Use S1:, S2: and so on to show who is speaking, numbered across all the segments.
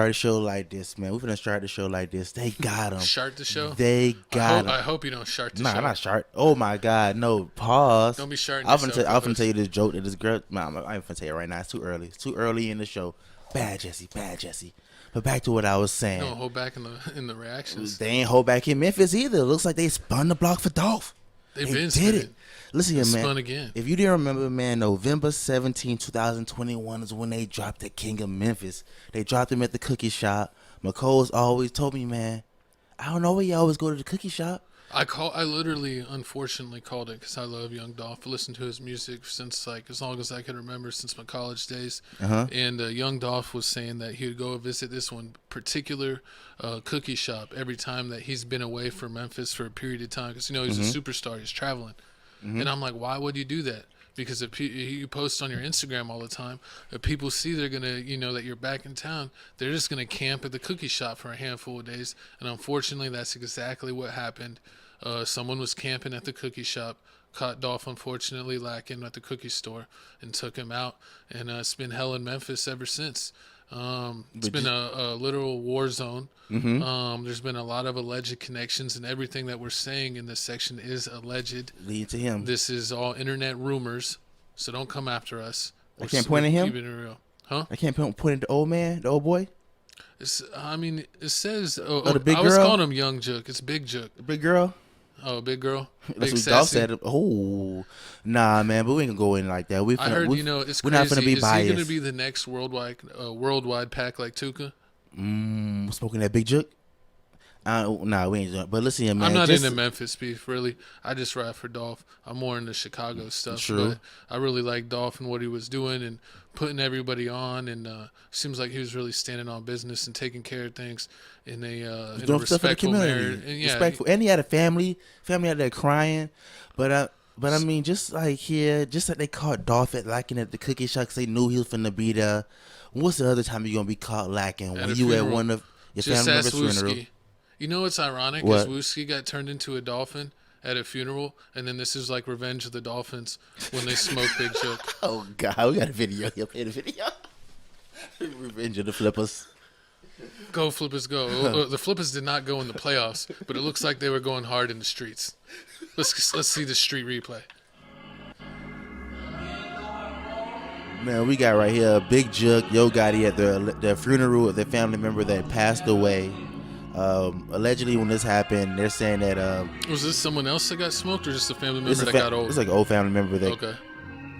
S1: Start a show like this, man. We're gonna start the show like this. They got him.
S2: Shart the show?
S1: They got him.
S2: I hope you don't shart the show.
S1: Nah, not shart. Oh my God, no. Pause.
S2: Don't be sharting
S1: I'm
S2: yourself.
S1: finna tell you this joke that this girl. Nah, I ain't finna tell you right now. It's too early. It's too early in the show. Bad Jesse. But back to what I was saying.
S2: Don't hold back in the reactions.
S1: They ain't hold back in Memphis either. It looks like they spun the block for Dolph.
S2: They
S1: did
S2: spinning.
S1: it. Listen here, man.
S2: Spun again.
S1: If you didn't remember, man, November 17, 2021 is when they dropped the King of Memphis. They dropped him at the cookie shop. McColl's always told me, man, I don't know why you always go to the cookie shop.
S2: I literally, unfortunately, called it because I love Young Dolph. I listened to his music since as long as I can remember, since my college days. And Young Dolph was saying that he would go visit this one particular cookie shop every time that he's been away from Memphis for a period of time because he's a superstar, he's traveling. And I'm like, why would you do that? Because if you post on your Instagram all the time, if people see they're going to, that you're back in town, they're just going to camp at the cookie shop for a handful of days. And unfortunately, that's exactly what happened. Someone was camping at the cookie shop, caught Dolph, unfortunately, lacking at the cookie store, and took him out. And it's been hell in Memphis ever since. It's been a literal war zone. There's been a lot of alleged connections, and everything that we're saying in this section is alleged.
S1: Lead to him.
S2: This is all internet rumors, so don't come after us.
S1: I can't point at him?
S2: Keeping it real. Huh?
S1: I can't point at the old man, the old boy?
S2: It says...
S1: the big
S2: I was
S1: girl?
S2: calling him Young Jook. It's Big Jook.
S1: The big girl?
S2: Oh, big girl?
S1: That's
S2: Big
S1: what Dolph
S2: sassy?
S1: said. Oh, nah, man, but we ain't gonna go in like that.
S2: I heard, it's
S1: we're
S2: crazy.
S1: not gonna be
S2: Is
S1: biased.
S2: he going to be the next worldwide pack like Tuka?
S1: Smoking that big Jook? Nah, we ain't doing it. But listen here, man.
S2: I'm not into Memphis beef, really. I just ride for Dolph. I'm more into Chicago stuff.
S1: True.
S2: But I really like Dolph and what he was doing and putting everybody on. And seems like he was really standing on business and taking care of things in a respectful manner. And
S1: Respectful. And he had a family out there crying. But I mean, just like they caught Dolph lacking at the cookie shop because they knew he was finna be there. What's the other time you gonna be caught lacking? When you at one of your
S2: just
S1: family members' funeral?
S2: You know what's ironic is Wooski got turned into a dolphin at a funeral, and then this is like Revenge of the Dolphins when they smoke Big Jook.
S1: Oh, God. We got a video. You play the video. Revenge of the Flippers.
S2: Go Flippers, go. The Flippers did not go in the playoffs, but it looks like they were going hard in the streets. Let's see the street replay.
S1: Man, we got right here Big Jook, Yo Gotti at the funeral of their family member that passed away. Allegedly, when this happened, they're saying that
S2: was this someone else that got smoked, or just a family member that got old?
S1: It's like an old family member that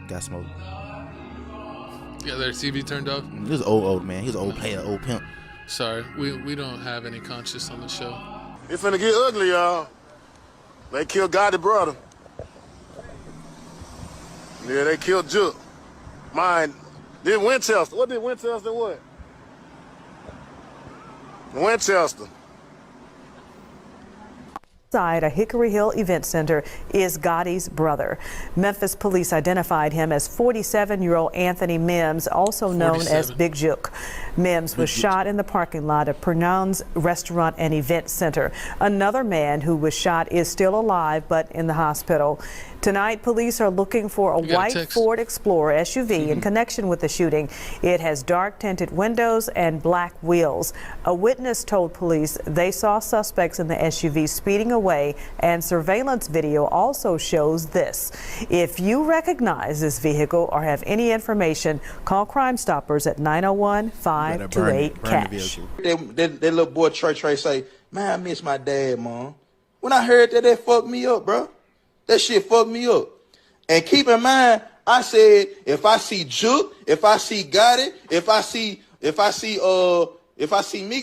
S1: got smoked.
S2: Yeah, their TV turned off.
S1: He was an old man. He was an old player, old pimp.
S2: Sorry, we don't have any conscious on the show.
S3: It's finna get ugly, y'all. They killed Gotti brother. Yeah, they killed Jook. Mine. Did Winchester. What did Winchester what? Winchester.
S4: Inside a Hickory Hill event center is Gotti's brother. Memphis police identified him as 47-year-old Anthony Mims, also known as Big Jook. Mims was shot in the parking lot of Pernon's Restaurant and Event Center. Another man who was shot is still alive but in the hospital. Tonight, police are looking for a white Ford Explorer SUV in connection with the shooting. It has dark tinted windows and black wheels. A witness told police they saw suspects in the SUV speeding away, and surveillance video also shows this. If you recognize this vehicle or have any information, call Crime Stoppers at 901-528-CASH.
S5: That little boy Trey say, man, I miss my dad, Mom. When I heard that fucked me up, bro. That shit fucked me up. And keep in mind, I said, if I see Jook, if I see Gotti, if I see Migo,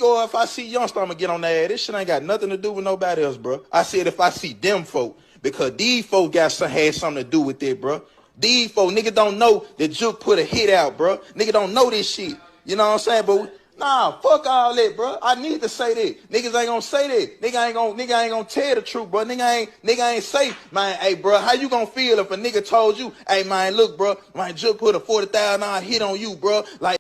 S5: or if I see Youngster, I'm gonna get on that ass. This shit ain't got nothing to do with nobody else, bro. I said if I see them folk, because these folk had something to do with it, bro. These folk, nigga don't know that Jook put a hit out, bro. Nigga don't know this shit. You know what I'm saying? But nah, fuck all that, bro. I need to say that. Niggas ain't gonna say that. Nigga ain't gonna tell the truth, bro. Nigga ain't say, man, hey, bro, how you gonna feel if a nigga told you, hey, man, look, bro, my Jook put a $40,000 hit on you, bro? Like,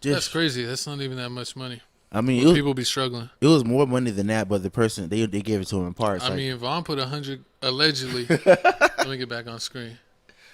S2: that's crazy. That's not even that much money.
S1: I mean,
S2: people be struggling.
S1: It was more money than that, but the person they gave it to him in parts.
S2: I mean, Vaughn put 100 allegedly. Let me get back on screen.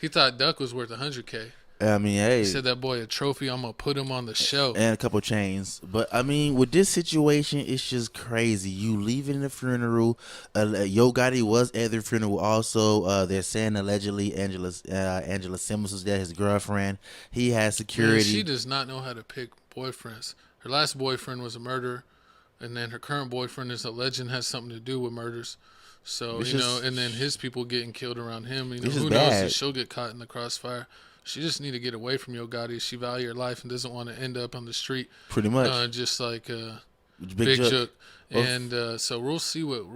S2: He thought Duck was worth $100K.
S1: I mean, hey,
S2: He said that boy a trophy. I'm gonna put him on the show.
S1: and a couple chains. But I mean, with this situation, it's just crazy. You leaving the funeral. Yo Gotti was at the funeral. Also, they're saying allegedly Angela Simmons was there, his girlfriend. He had security.
S2: Man, she does not know how to pick boyfriends. Her last boyfriend was a murderer, and then her current boyfriend is a legend, has something to do with murders. So
S1: It's
S2: you know,
S1: just-
S2: and then his people getting killed around him. You know,
S1: This is
S2: who knows
S1: bad.
S2: if she'll get caught in the crossfire. She just need to get away from Yo Gotti. She value her life and doesn't want to end up on the street,
S1: Pretty much.
S2: just like
S1: Big Jook.
S2: Jook. And so we'll see what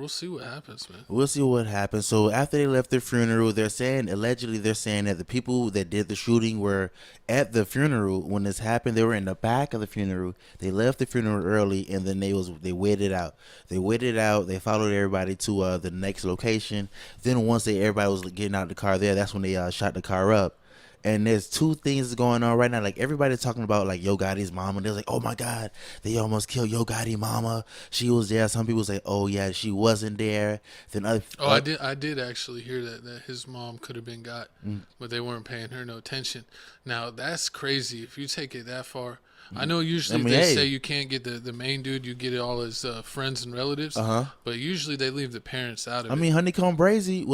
S2: happens, man.
S1: We'll see what happens. So after they left the funeral, they're saying that the people that did the shooting were at the funeral when this happened. They were in the back of the funeral. They left the funeral early, and then they waited out. They followed everybody to the next location. Then once everybody was getting out of the car there, that's when they shot the car up. And there's two things going on right now. Like, everybody's talking about, like, Yo Gotti's mama. They're like, oh, my God, they almost killed Yo Gotti mama. She was there. Some people say, oh, yeah, she wasn't there. Then
S2: I did actually hear that his mom could have been got, but they weren't paying her no attention. Now, that's crazy. If you take it that far. I know usually they say you can't get the main dude, you get all his friends and relatives, but usually they leave the parents out of it.
S1: I mean, Honeycomb Brazy,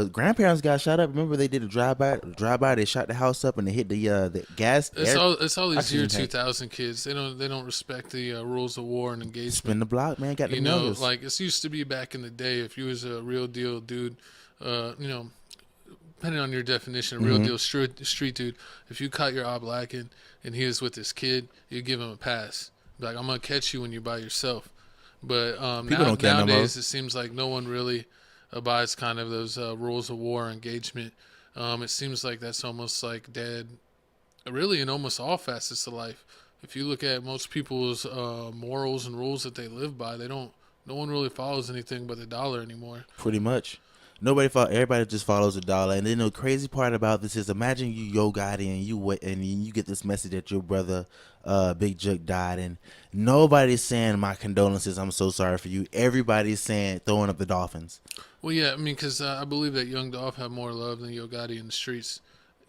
S1: grandparents got shot up. Remember, they did a drive-by. They shot the house up and they hit the gas.
S2: It's all these year 2000 kids. They don't respect the rules of war and engagement.
S1: Spin the block, man. Got the
S2: numbers. Like it used to be back in the day. If you was a real deal dude, depending on your definition, a real deal street dude, if you caught your op lacking and he was with this kid, you give him a pass. Like, I'm gonna catch you when you're by yourself. But nowadays, it seems like no one really abides kind of those rules of war engagement. It seems like that's almost like dead, really, in almost all facets of life. If you look at most people's morals and rules that they live by, no one really follows anything but the dollar anymore.
S1: Pretty much. Everybody just follows the dollar. And then the crazy part about this is, imagine you Yo Gotti and you get this message that your brother Big Jook died, and nobody's saying my condolences, I'm so sorry for you. Everybody's saying throwing up the Dolphins.
S2: Well, yeah, I mean, because I believe that Young Dolph had more love than Yo Gotti in the streets.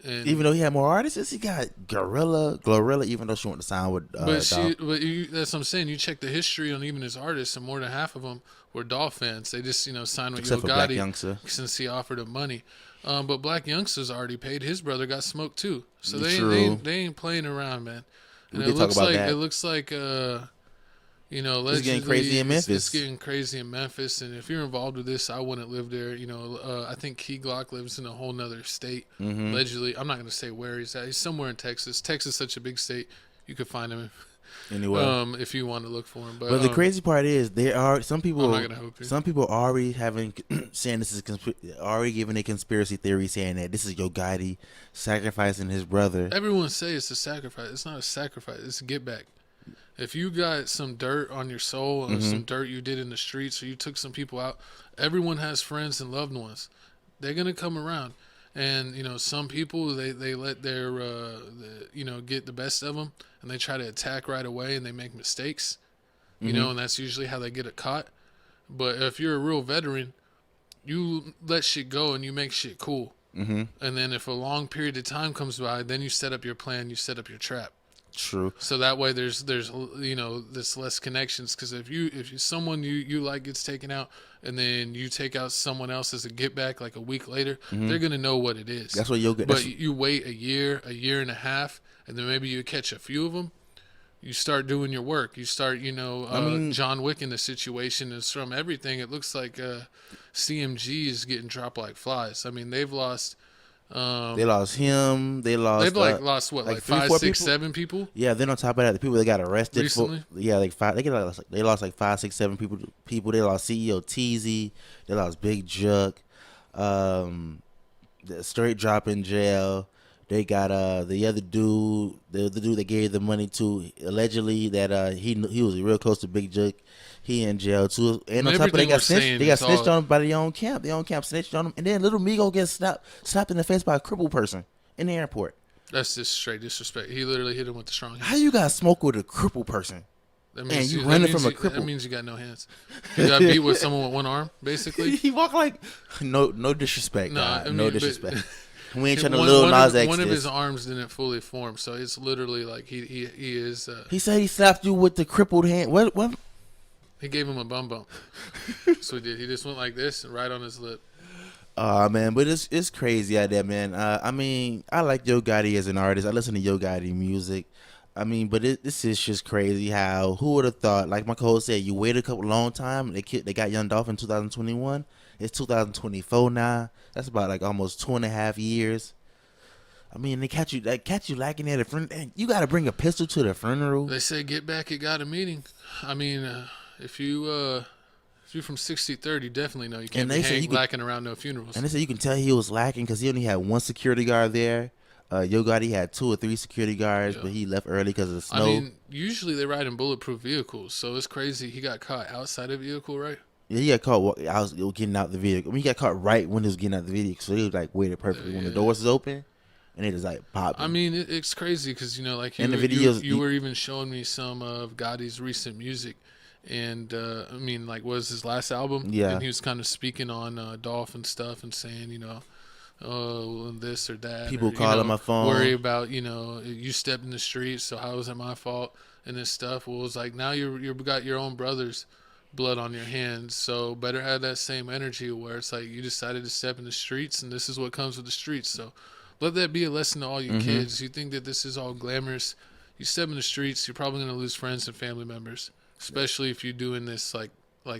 S2: And
S1: even though he had more artists, he got Glorilla, even though she went to sign with
S2: that's what I'm saying. You check the history on even his artists, and more than half of them were Dolph fans. They just signed with
S1: Except
S2: Yo
S1: for Black
S2: Gotti
S1: Youngster,
S2: since he offered him money. But Black Youngster's already paid. His brother got smoked too, so they ain't playing around, man. And it looks like
S1: it's getting crazy in Memphis.
S2: It's getting crazy in Memphis, and if you're involved with this, I wouldn't live there. I think Key Glock lives in a whole nother state. Allegedly, I'm not going to say where he's at. He's somewhere in Texas. Texas is such a big state. You could find him
S1: anywhere
S2: if you want to look for him.
S1: But the crazy part is, there are some people.
S2: I'm not gonna hope you.
S1: Some people are already saying this is already giving a conspiracy theory, saying that this is Yo Gotti sacrificing his brother.
S2: Everyone say it's a sacrifice. It's not a sacrifice. It's a get back. If you got some dirt on your soul and some dirt you did in the streets, or you took some people out, everyone has friends and loved ones. They're gonna come around, and some people they let their get the best of them, and they try to attack right away, and they make mistakes, and that's usually how they get caught. But if you're a real veteran, you let shit go and you make shit cool. And then if a long period of time comes by, then you set up your plan, you set up your trap.
S1: True.
S2: So that way there's there's less connections, because if someone you like gets taken out, and then you take out someone else as a get back like a week later, they're gonna know what it is.
S1: That's what you'll get.
S2: But you wait a year and a half, and then maybe you catch a few of them. You start doing your work. You start, John Wick in the situation is from everything. It looks like CMG is getting dropped like flies. I mean, they've lost.
S1: They lost him. They've
S2: lost what, like 5, 6,
S1: people?
S2: 7 people.
S1: Yeah. Then on top of that, the people that got arrested
S2: recently.
S1: Like 5. They lost like 5, 6, 7 people. They lost CEO Teasy. They lost Big Jook. The straight drop in jail. They got the other dude that gave the money to, allegedly that he was real close to Big Jook. He in jail too. And on top of that, they got snitched on him by their own camp. Their own camp snitched on him. And then Little Migo gets slapped in the face by a crippled person in the airport.
S2: That's just straight disrespect. He literally hit him with the strong hand.
S1: How you got smoke with a crippled person?
S2: And you running from a cripple. That means you got no hands. You got beat with someone with one arm, basically.
S1: He walked like no disrespect. No disrespect. We ain't trying to Lil Nas X
S2: one of
S1: this.
S2: his arms didn't fully form, so it's literally like he is.
S1: He said he slapped you with the crippled hand. What?
S2: He gave him a bum bump. So he did. He just went like this and right on his lip.
S1: Man, but it's crazy out there, man. I mean, I like Yo Gotti as an artist. I listen to Yo Gotti music. I mean, but this is just crazy. How who would have thought? Like my co-host said, you waited a long time. They got Young Dolph in 2021. It's 2024 now. That's about like almost 2.5 years. I mean, they catch you lacking at a funeral. You got to bring a pistol to the funeral.
S2: They say get back at God a meeting. I mean, if you're from 63rd, you definitely know you can't be lacking around no funerals.
S1: And they said you can tell he was lacking because he only had one security guard there. Yo Gotti had 2 or 3 security guards, but he left early because of the snow.
S2: I mean, usually they ride in bulletproof vehicles, so it's crazy. He got caught outside a vehicle, right?
S1: Yeah, he got caught. I was getting out the vehicle. I mean, he got caught right when he was getting out the vehicle, so he was like waited perfectly when the doors was open, and they just like popped.
S2: I mean, it's crazy because like you were even showing me some of Gotti's recent music, and I mean, like, was his last album?
S1: Yeah,
S2: and he was kind of speaking on Dolph and stuff, and saying, oh, this or that.
S1: People
S2: or,
S1: calling my phone.
S2: Worry about, you stepped in the street, so how is it my fault? And this stuff. Well, it was like, now you got your own brother's blood on your hands, so better have that same energy where it's like you decided to step in the streets, and this is what comes with the streets. So let that be a lesson to all you kids. You think that this is all glamorous. You step in the streets, you're probably going to lose friends and family members, especially if you're doing this like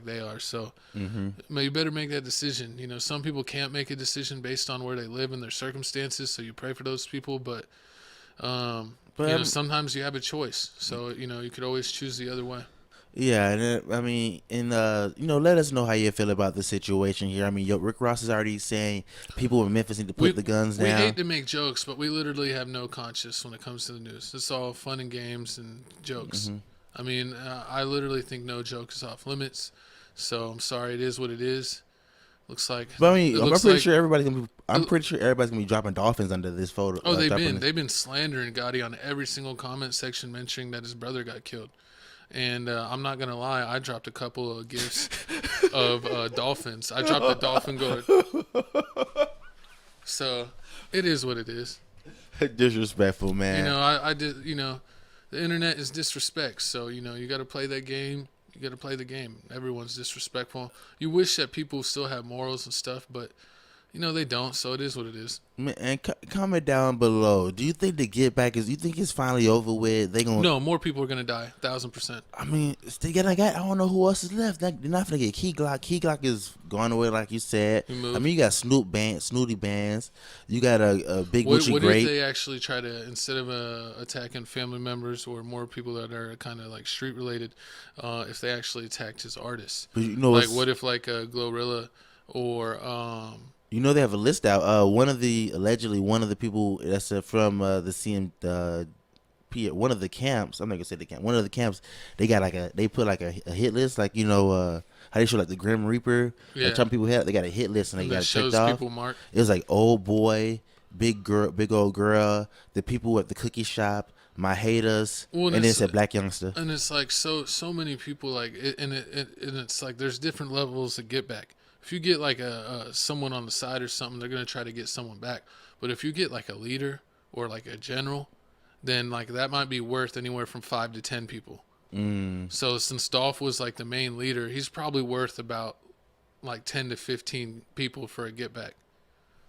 S2: they are. So you better make that decision. Some people can't make a decision based on where they live and their circumstances, so you pray for those people, but sometimes you have a choice, so you could always choose the other way.
S1: Yeah, and I mean, let us know how you feel about the situation here. I mean, Rick Ross is already saying people in Memphis need to put the guns down.
S2: We hate to make jokes, but we literally have no conscience when it comes to the news. It's all fun and games and jokes. I mean, I literally think no joke is off limits. So I'm sorry, it is what it is. Looks like.
S1: But I mean, I'm pretty sure everybody's gonna be dropping dolphins under this photo.
S2: Oh, they've been slandering Gotti on every single comment section, mentioning that his brother got killed. And I'm not gonna lie, I dropped a couple of gifts of dolphins. I dropped a dolphin gourd. So it is what it is.
S1: Disrespectful, man.
S2: I did. The internet is disrespect. So you got to play that game. You got to play the game. Everyone's disrespectful. You wish that people still have morals and stuff, but they don't. So it is what it is.
S1: And comment down below. Do you think the get back you think it's finally over with?
S2: No, more people are gonna die. 1,000%. I
S1: mean, I don't know who else is left. They're not gonna get Key Glock. Key Glock is going away, like you said. I mean, you got Snooty bands. You got a Big Gucci
S2: What
S1: Grape.
S2: if they actually try to, instead of attacking family members or more people that are kind of like street related, if they actually attacked his artists? Like, what if like Glorilla or
S1: they have a list out. Allegedly one of the people that's from one of the camps. I'm not gonna say the camp. One of the camps, they put a hit list, like how they show like the Grim Reaper.
S2: Yeah.
S1: Like some people they got a hit list and they got it checked off.
S2: Mark.
S1: It was like old boy, big old girl, the people at the cookie shop, my haters, and then it said black youngster.
S2: And it's like so many people like it, and it's like there's different levels of get back. If you get like someone on the side or something, they're gonna try to get someone back. But if you get like a leader or like a general, then like that might be worth anywhere from 5 to 10 people. So since Dolph was like the main leader, he's probably worth about like 10 to 15 people for a get back.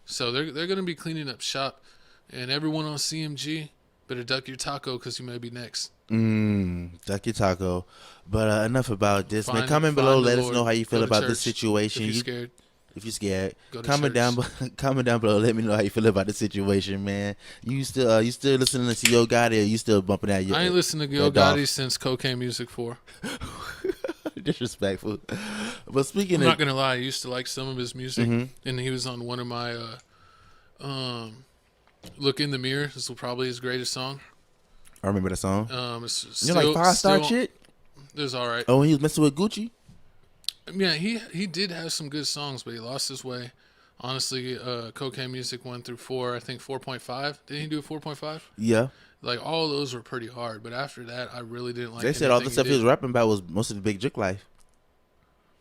S2: So they're gonna be cleaning up shop, and everyone on CMG better duck your taco because you may be next.
S1: Duck your taco. But enough about this, man. Comment below, let us know how you feel about this situation.
S2: If you're scared,
S1: comment down below. Let me know how you feel about the situation, man. You still listening to Yo Gotti, or you still bumping out your?
S2: I ain't listened to Yo Gotti since Cocaine Music 4.
S1: Disrespectful. But
S2: I'm not gonna lie, I used to like some of his music, and he was on one of my "Look in the Mirror." This was probably his greatest song.
S1: I remember the song.
S2: It's
S1: you know, like 5-star shit.
S2: It was all right.
S1: Oh, when he was messing with Gucci.
S2: Yeah, he did have some good songs, but he lost his way. Honestly, Cocaine Music 1 through 4, I think 4.5. Didn't he do a 4.5?
S1: Yeah.
S2: Like, all of those were pretty hard, but after that, I really didn't like.
S1: They said all the stuff he was rapping about was most of the Big Jook life.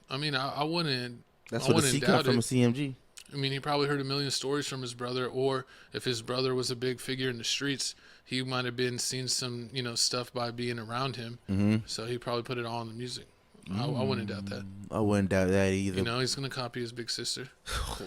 S2: I mean, I wouldn't.
S1: That's what the C cut from a CMG.
S2: I mean, he probably heard a million stories from his brother, or if his brother was a big figure in the streets, he might have been seeing some, stuff by being around him. Mm-hmm. So he probably put it all in the music. I wouldn't doubt that.
S1: I wouldn't doubt that either.
S2: He's gonna copy his big sister.